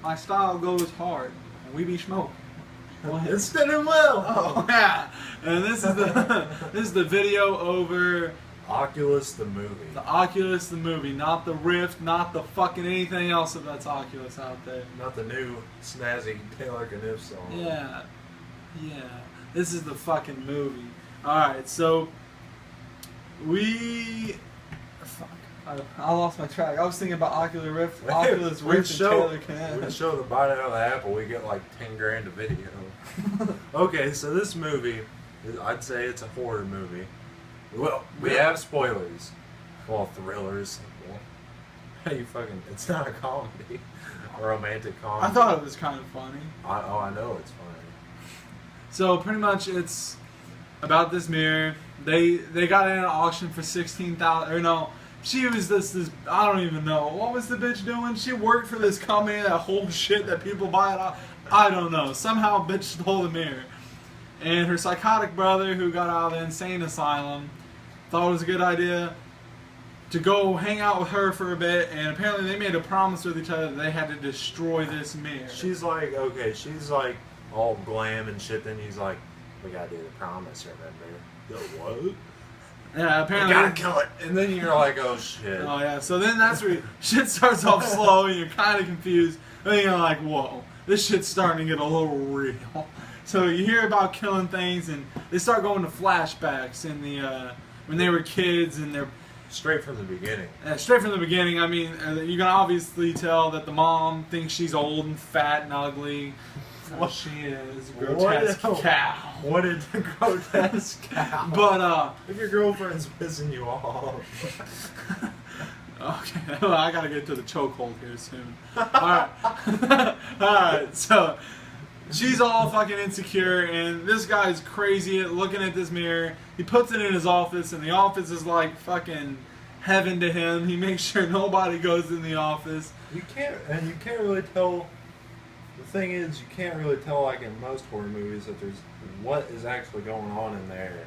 my style goes hard. And we be smoking. It's spinning well. Oh yeah. And this is the video over Oculus the movie. the Oculus the movie, not the Rift, not the fucking anything else that's Oculus out there. Not the new snazzy Taylor Kniff song. Yeah. Yeah. This is the fucking movie. Alright, so fuck. I lost my track. I was thinking about Oculus Rift, Oculus Rift and Taylor Kniff. We show the bite out of the apple, we get like 10 grand a video. Okay, so this movie, I'd say it's a horror movie. Well, we have spoilers. Well, thrillers. Well, it's not a comedy. A romantic comedy. I thought it was kind of funny. I know it's funny. So pretty much it's about this mirror. They got it in an auction for $16,000. Or no, she was this I don't even know. What was the bitch doing? She worked for this company that holds shit that people buy it off. I don't know. Somehow bitch stole the mirror. And her psychotic brother, who got out of the insane asylum, thought it was a good idea to go hang out with her for a bit, and apparently they made a promise with each other that they had to destroy this mirror. She's like, okay, she's like all glam and shit, then he's like, we gotta do the promise, remember? The what? Yeah, apparently. We gotta kill it. And then you're like, oh shit. Oh yeah, so then that's where shit starts off slow and you're kind of confused. And then you're like, whoa, this shit's starting to get a little real. So you hear about killing things, and they start going to flashbacks in the when they were kids, and they're straight from the beginning. Straight from the beginning. I mean, you can obviously tell that the mom thinks she's old and fat and ugly. What she is, a grotesque cow. What is a grotesque cow? But if your girlfriend's pissing you off. Okay, well, I gotta get to the chokehold here soon. Alright. Alright, so she's all fucking insecure, and this guy's crazy at looking at this mirror. He puts it in his office, and the office is like fucking heaven to him. He makes sure nobody goes in the office. You can't really tell. The thing is, you can't really tell, like in most horror movies, that there's what is actually going on in there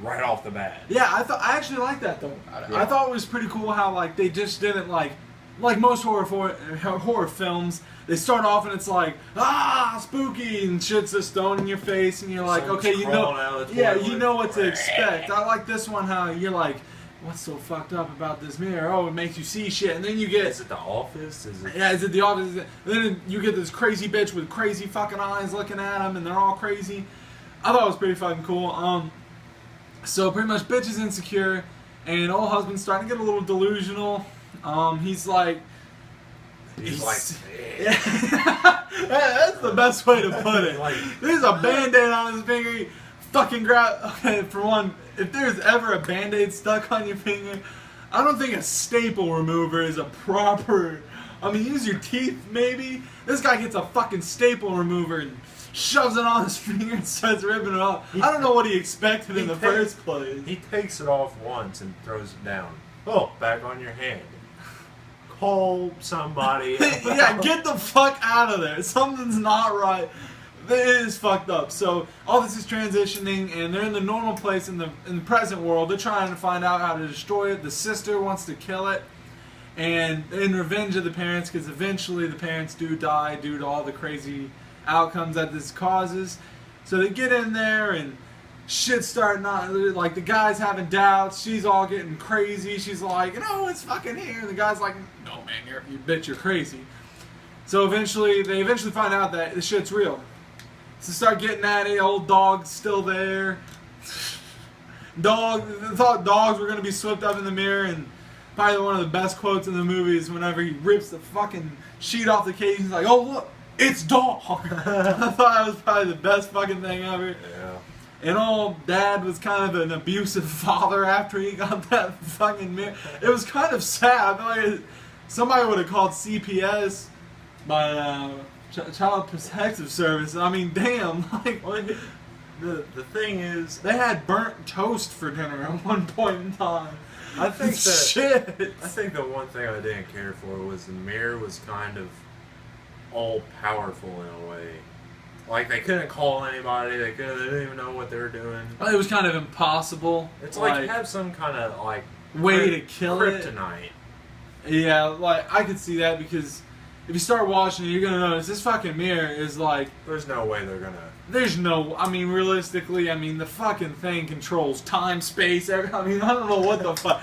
right off the bat. Yeah, I actually like that though. Yeah. I thought it was pretty cool how like they just didn't like most horror films. They start off and it's like spooky and shit's just thrown in your face and you're like, okay, you know, yeah, you know what to expect. I like this one how you're like, what's so fucked up about this mirror? Oh, it makes you see shit, and then you get. Is it The Office? Yeah, is it The Office? And then you get this crazy bitch with crazy fucking eyes looking at him, and they're all crazy. I thought it was pretty fucking cool. So pretty much, bitch is insecure, and old husband's starting to get a little delusional. He's like, yeah. That's the best way to put it. There's a band-aid on his finger. He fucking grab. Okay, for one, if there's ever a band-aid stuck on your finger, I don't think a staple remover is a proper. I mean, use your teeth maybe. This guy gets a fucking staple remover and shoves it on his finger and starts ripping it off. I don't know what he expected in the first place. He takes it off once and throws it down. Oh, back on your hand. Call somebody. Yeah, get the fuck out of there. Something's not right. It is fucked up. So all this is transitioning, and they're in the normal place in the present world. They're trying to find out how to destroy it. The sister wants to kill it, and in revenge of the parents, because eventually the parents do die due to all the crazy outcomes that this causes. So they get in there and shit's starting not like the guy's having doubts. She's all getting crazy. She's like, no, it's fucking here. And the guy's like, no man, you bitch, you're crazy. So they eventually find out that this shit's real. So start getting at it. Old dog's still there. Thought dogs were gonna be swept up in the mirror, and probably one of the best quotes in the movie is whenever he rips the fucking sheet off the cage. He's like, "Oh look, it's dog." I thought that was probably the best fucking thing ever. Yeah. And old dad was kind of an abusive father after he got that fucking mirror. It was kind of sad. I feel like somebody would have called CPS by Child Protective Service. I mean, damn. Like, the thing is, they had burnt toast for dinner at one point in time. I think shit. I think the one thing I didn't care for was the mirror was kind of all powerful in a way. Like they couldn't call anybody. They didn't even know what they were doing. It was kind of impossible. It's like have some kind of like way to kill kryptonite. Yeah, like I could see that because if you start watching it, you're gonna notice this fucking mirror is like. There's no way they're gonna. There's no. I mean, realistically, I mean, the fucking thing controls time, space. I mean, I don't know what the fuck.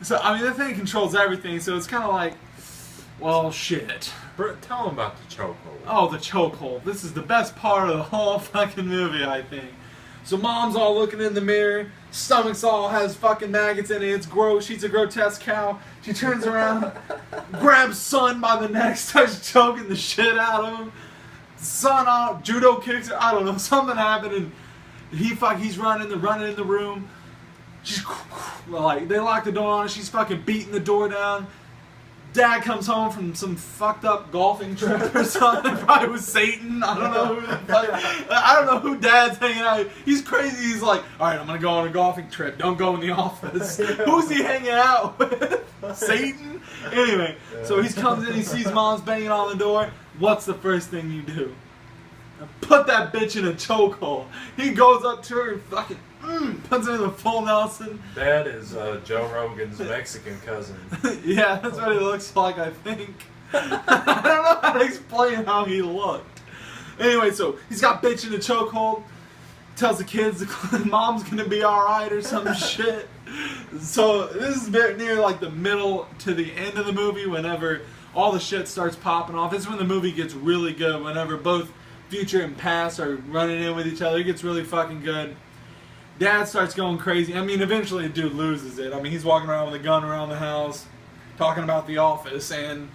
So I mean, the thing controls everything. So it's kind of like, well, shit. Tell them about the chokehold. Oh, the chokehold. This is the best part of the whole fucking movie, I think. So mom's all looking in the mirror. Stomach's all has fucking maggots in it. It's gross. She's a grotesque cow. She turns around, grabs son by the neck, starts choking the shit out of him. Son out, judo kicks her. I don't know. Something happened, and he's running in the room. She's like, they lock the door on her. She's fucking beating the door down. Dad comes home from some fucked up golfing trip or something. Probably with Satan. I don't know who the fuck. I don't know who Dad's hanging out with. He's crazy. He's like, all right, I'm gonna go on a golfing trip. Don't go in the office. Who's he hanging out with? Satan. Anyway, so he comes in. He sees mom's banging on the door. What's the first thing you do? Put that bitch in a chokehold. He goes up to her and fucking puts her in the full Nelson. Dad is Joe Rogan's Mexican cousin. Yeah, that's what he looks like, I think. I don't know how to explain how he looked. Anyway, so he's got bitch in a chokehold. Tells the kids mom's gonna be alright or some shit. So this is near like the middle to the end of the movie, whenever all the shit starts popping off. This is when the movie gets really good, whenever both future and past are running in with each other. It gets really fucking good. Dad starts going crazy. I mean, eventually the dude loses it. I mean, he's walking around with a gun around the house, talking about The Office, and...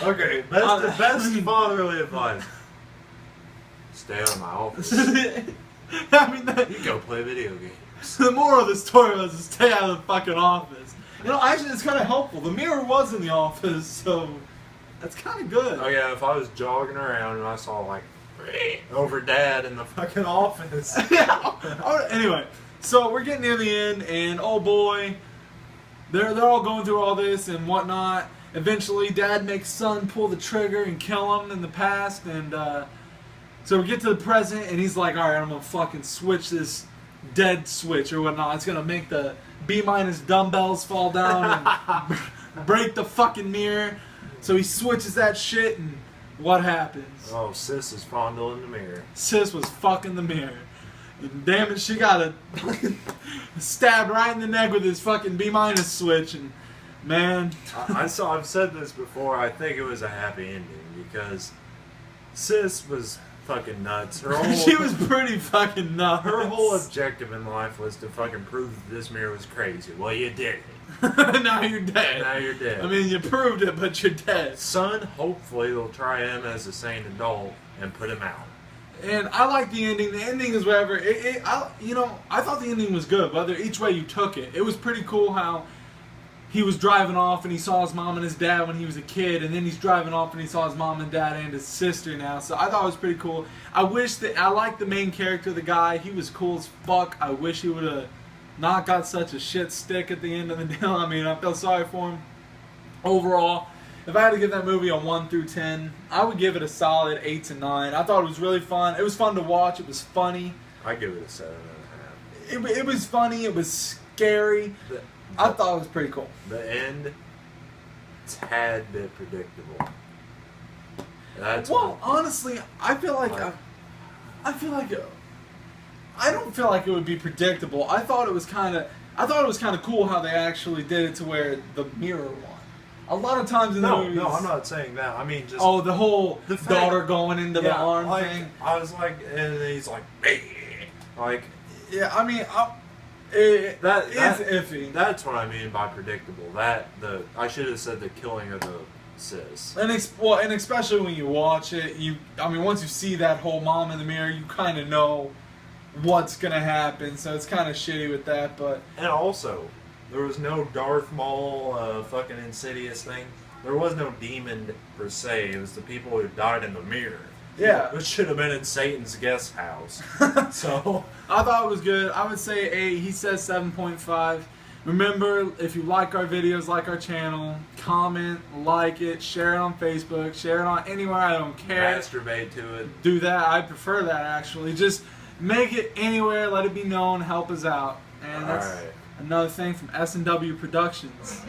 Okay, that's the best fatherly advice. Stay out of my office. I mean, you go play video games. The moral of the story was to stay out of the fucking office. You know, actually, it's kind of helpful. The mirror was in the office, so that's kind of good. Oh yeah, if I was jogging around and I saw like over Dad in the fucking office. Yeah. Anyway, so we're getting near the end, and oh boy, they're all going through all this and whatnot. Eventually, Dad makes son pull the trigger and kill him in the past, and so we get to the present, and he's like, all right, I'm gonna fucking switch this dead switch or whatnot. It's gonna make the B- dumbbells fall down and break the fucking mirror. So he switches that shit, and what happens? Oh, Sis is fondling the mirror. Sis was fucking the mirror. And damn it, she got a stabbed right in the neck with his fucking B- switch, and man. I've said this before, I think it was a happy ending, because Sis was fucking nuts. She was pretty fucking nuts. Her whole objective in life was to fucking prove that this mirror was crazy. Well, you did it. Now you're dead. Now you're dead. I mean, you proved it, but you're dead. Son, hopefully they'll try him as a sane adult and put him out. And I like the ending. The ending is whatever. I thought the ending was good. Whether each way you took it, it was pretty cool how he was driving off and he saw his mom and his dad when he was a kid, and then he's driving off and he saw his mom and dad and his sister now. So I thought it was pretty cool. I liked the main character, the guy. He was cool as fuck. I wish he would have not got such a shit stick at the end of the deal. I mean, I felt sorry for him. Overall, if I had to give that movie a 1 through 10, I would give it a solid 8 to 9. I thought it was really fun. It was fun to watch. It was funny. I give it a 7.5. It was funny. It was scary. I thought it was pretty cool. The end, tad bit predictable. Honestly, I feel like I don't feel like it would be predictable. I thought it was kind of cool how they actually did it to where the mirror won. A lot of times in the movies. No, I'm not saying that. I mean just. Oh, the whole daughter going into the arm thing. I was like, and he's like, like. Yeah, I mean, it's iffy. That's what I mean by predictable. I should have said the killing of the sis. And especially when you watch it, once you see that whole mom in the mirror, you kind of know what's gonna happen. So it's kind of shitty with that, but. And also, there was no Darth Maul fucking Insidious thing. There was no demon per se. It was the people who died in the mirror. Yeah. Which should have been in Satan's guest house. So I thought it was good. I would say 8. He says 7.5. Remember, if you like our videos, like our channel, comment, like it, share it on Facebook, share it on anywhere. I don't care. Masturbate to it. Do that. I prefer that, actually. Just make it anywhere. Let it be known. Help us out. And that's another thing from S&W Productions.